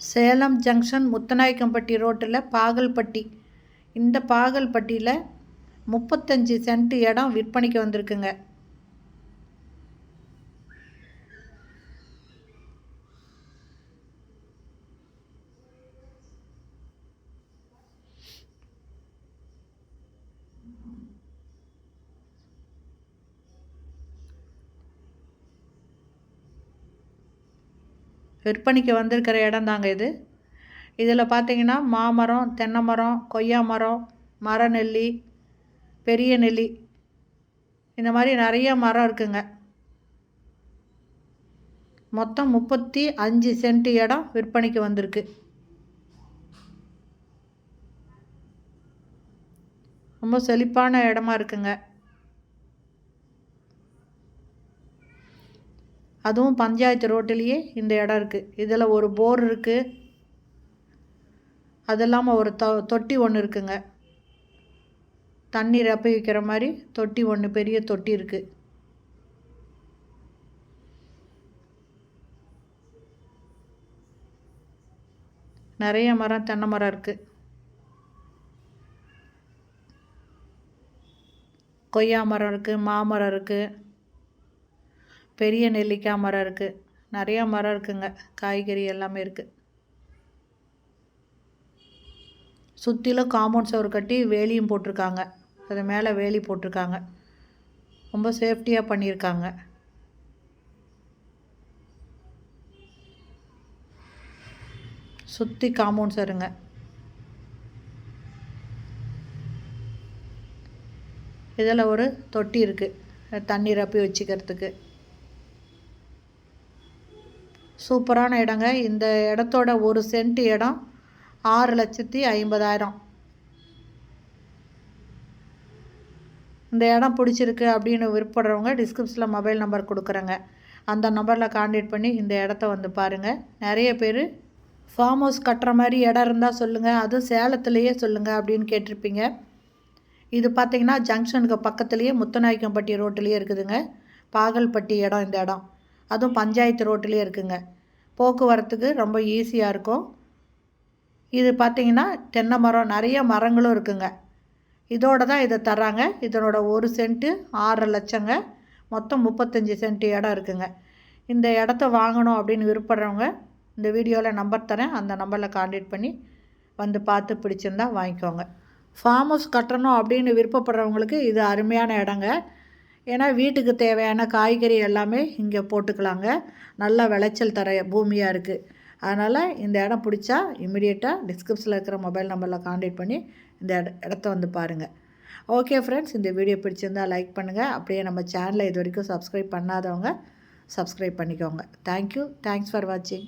Salem junction Muthunayakkampatti ரோட்டில் பாகல்பட்டி. இந்த பாகல்பட்டியில் 35 send இடம் விற்பனைக்கு வந்திருக்குங்க. விற்பனைக்கு வந்திருக்கிற இடம் தாங்க இது. இதில் பார்த்தீங்கன்னா மாமரம், தென்னை மரம், கொய்யா மரம், மரநெல்லி, பெரிய நெல்லி, இந்த மாதிரி நிறைய மரம் இருக்குங்க. மொத்தம் 35 சென்ட் இடம் விற்பனைக்கு வந்திருக்கு. ரொம்ப செழிப்பான இடமா இருக்குங்க. அதுவும் பஞ்சாயத்து ரோட்டிலேயே இந்த இடம் இருக்குது. இதில் ஒரு போர் இருக்குது. அது இல்லாமல் ஒரு தொட்டி ஒன்று இருக்குங்க. தண்ணி ரப்பி வைக்கிற மாதிரி தொட்டி ஒன்று, பெரிய தொட்டி இருக்குது. நிறைய மரம், தென்னை மரம் இருக்குது. கொய்யா மரம் இருக்குது, மாமரம் இருக்குது, பெரிய நெல்லிக்காய் மரம் இருக்குது. நிறையா மரம் இருக்குங்க. காய்கறி எல்லாமே இருக்குது. சுற்றிலும் காம்பவுண்ட் சுவர் கட்டி வேலியும் போட்டிருக்காங்க. அது மேலே வேலி போட்டிருக்காங்க. ரொம்ப சேஃப்டியாக பண்ணியிருக்காங்க. சுற்றி காம்பவுண்ட் சுவருங்க. இதில் ஒரு தொட்டி இருக்குது, தண்ணி ரப்பி வச்சுக்கிறதுக்கு. சூப்பரான இடங்க. இந்த இடத்தோட ஒரு சென்ட் இடம் 6,50,000. இந்த இடம் பிடிச்சிருக்கு அப்படின்னு விருப்பப்படுறவங்க டிஸ்கிரிப்ஷனில் மொபைல் நம்பர் கொடுக்குறேங்க. அந்த நம்பரில் கான்டாக்ட் பண்ணி இந்த இடத்த வந்து பாருங்கள். நிறைய பேர் ஃபார்ம் ஹவுஸ் கட்டுற மாதிரி இடம் இருந்தால் சொல்லுங்கள், அதுவும் சேலத்துலேயே சொல்லுங்கள் அப்படின்னு கேட்டிருப்பீங்க. இது பார்த்திங்கன்னா ஜங்ஷனுக்கு பக்கத்துலேயே முத்துநாயக்கம்பட்டி ரோட்டிலேயே இருக்குதுங்க. பாகல்பட்டி இடம் இந்த இடம். அதுவும் பஞ்சாயத்து ரோட்டிலே இருக்குங்க. போக்குவரத்துக்கு ரொம்ப ஈஸியாக இருக்கும். இது பார்த்திங்கன்னா தென்னை மரம், நிறைய மரங்களும் இருக்குங்க. இதோடு தான் இதை தர்றாங்க. இதனோட ஒரு சென்ட்டு 6,00,000ங்க. மொத்தம் 35 சென்ட் இடம் இருக்குங்க. இந்த இடத்த வாங்கணும் அப்படின்னு விருப்பப்படுறவங்க இந்த வீடியோவில் நம்பர் தரேன். அந்த நம்பரில் கான்டாக்ட் பண்ணி வந்து பார்த்து பிடிச்சிருந்தா வாங்கிக்கோங்க. ஃபார்ம் ஹவுஸ் கட்டணும் அப்படின்னு விருப்பப்படுறவங்களுக்கு இது அருமையான இடங்க. ஏன்னா வீட்டுக்கு தேவையான காய்கறி எல்லாமே இங்கே போட்டுக்கலாங்க. நல்ல விளைச்சல் தர பூமியாக இருக்குது. அதனால் இந்த இடம் பிடிச்சா இம்மிடியேட்டாக டிஸ்கிரிப்ஷனில் இருக்கிற மொபைல் நம்பரில் கான்டாக்ட் பண்ணி இந்த இடத்த வந்து பாருங்கள். ஓகே ஃப்ரெண்ட்ஸ், இந்த வீடியோ பிடிச்சிருந்தால் லைக் பண்ணுங்கள். அப்படியே நம்ம சேனலை இது வரைக்கும் சப்ஸ்கிரைப் பண்ணாதவங்க சப்ஸ்கிரைப் பண்ணிக்கோங்க. தேங்க்யூ. தேங்க்ஸ் ஃபார் வாட்சிங்.